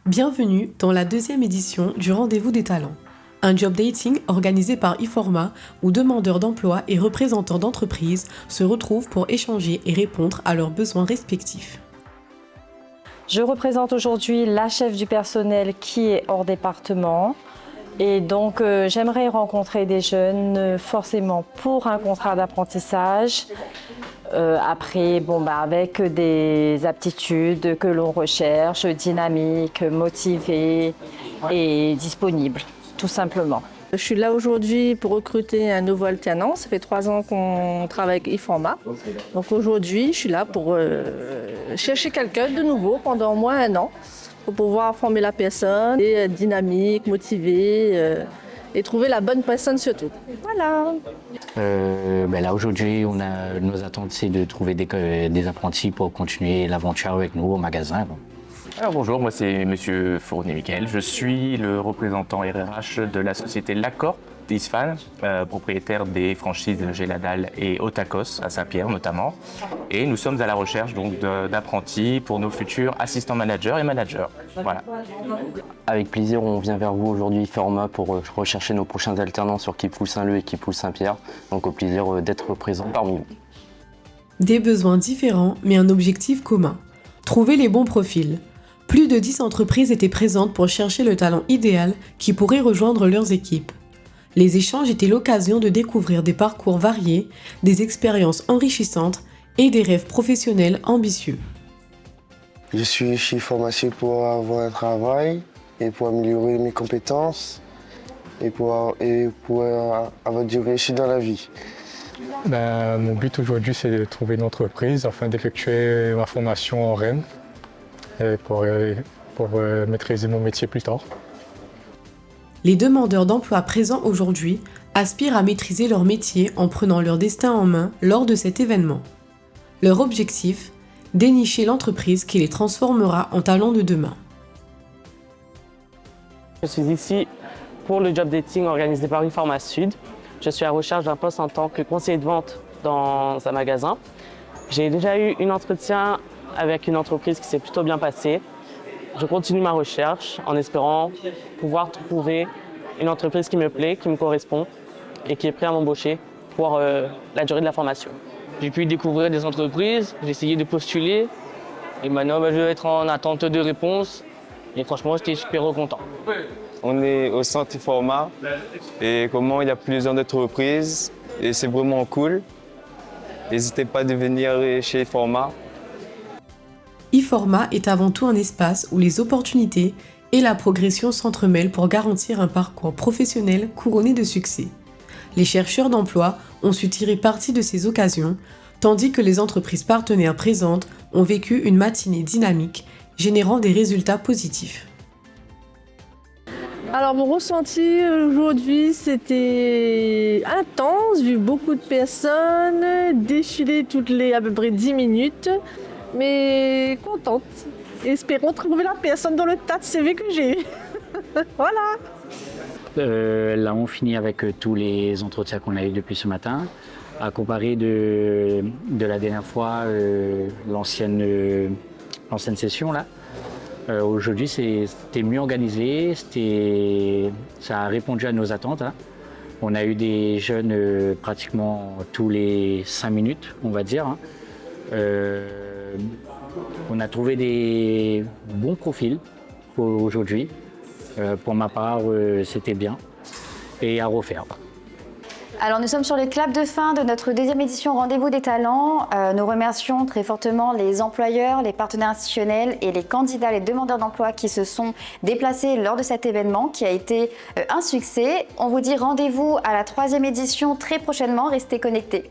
Bienvenue dans la deuxième édition du Rendez-vous des talents, un job dating organisé par Iforma où demandeurs d'emploi et représentants d'entreprises se retrouvent pour échanger et répondre à leurs besoins respectifs. Je représente aujourd'hui la chef du personnel qui est hors département et donc j'aimerais rencontrer des jeunes forcément pour un contrat d'apprentissage. Avec des aptitudes que l'on recherche, dynamiques, motivées et disponibles, tout simplement. Je suis là aujourd'hui pour recruter un nouveau alternant. Ça fait 3 ans qu'on travaille avec Iforma. Donc aujourd'hui, je suis là pour chercher quelqu'un de nouveau pendant au moins 1 an pour pouvoir former la personne, et être dynamique, motivée et trouver la bonne personne surtout. Voilà. Là aujourd'hui, nos attentes, c'est de trouver des apprentis pour continuer l'aventure avec nous au magasin. Alors bonjour, moi c'est Monsieur Fournier-Michael. Je suis le représentant RRH de la société Lacorp d'Isfan, propriétaire des franchises Géladal et Otakos à Saint-Pierre notamment. Et nous sommes à la recherche donc d'apprentis pour nos futurs assistants managers et managers. Voilà. Avec plaisir, on vient vers vous aujourd'hui Iforma pour rechercher nos prochains alternants sur Kipoul Saint-Leu et Kipoul Saint-Pierre. Donc au plaisir d'être présent parmi vous. Des besoins différents mais un objectif commun. Trouver les bons profils. Plus de 10 entreprises étaient présentes pour chercher le talent idéal qui pourrait rejoindre leurs équipes. Les échanges étaient l'occasion de découvrir des parcours variés, des expériences enrichissantes et des rêves professionnels ambitieux. Je suis chez Formation pour avoir un travail et pour améliorer mes compétences et pour avoir du réussite dans la vie. Mon but aujourd'hui, c'est de trouver une entreprise afin d'effectuer ma formation en REM et pour maîtriser mon métier plus tard. Les demandeurs d'emploi présents aujourd'hui aspirent à maîtriser leur métier en prenant leur destin en main lors de cet événement. Leur objectif, dénicher l'entreprise qui les transformera en talents de demain. Je suis ici pour le job dating organisé par Iforma Sud. Je suis à la recherche d'un poste en tant que conseiller de vente dans un magasin. J'ai déjà eu un entretien avec une entreprise qui s'est plutôt bien passée. Je continue ma recherche en espérant pouvoir trouver une entreprise qui me plaît, qui me correspond et qui est prête à m'embaucher pour la durée de la formation. J'ai pu découvrir des entreprises, j'ai essayé de postuler et maintenant je vais être en attente de réponse et franchement j'étais super content. On est au centre Iforma et comment il y a plusieurs entreprises et c'est vraiment cool. N'hésitez pas à venir chez Iforma. Iforma est avant tout un espace où les opportunités et la progression s'entremêlent pour garantir un parcours professionnel couronné de succès. Les chercheurs d'emploi ont su tirer parti de ces occasions, tandis que les entreprises partenaires présentes ont vécu une matinée dynamique, générant des résultats positifs. Alors mon ressenti aujourd'hui, c'était intense, vu beaucoup de personnes, défiler toutes les à peu près 10 minutes. Mais contente. Espérons trouver la personne dans le tas de CV que j'ai. Voilà. Là, on finit avec tous les entretiens qu'on a eu depuis ce matin. À comparer de la dernière fois, l'ancienne session là. Aujourd'hui, c'était mieux organisé. Ça a répondu à nos attentes. Hein. On a eu des jeunes pratiquement tous les 5 minutes, on va dire. Hein. On a trouvé des bons profils pour aujourd'hui. Pour ma part, c'était bien et à refaire. Alors nous sommes sur le clap de fin de notre deuxième édition Rendez-vous des talents. Nous remercions très fortement les employeurs, les partenaires institutionnels et les candidats, les demandeurs d'emploi qui se sont déplacés lors de cet événement qui a été un succès. On vous dit rendez-vous à la 3e édition très prochainement. Restez connectés.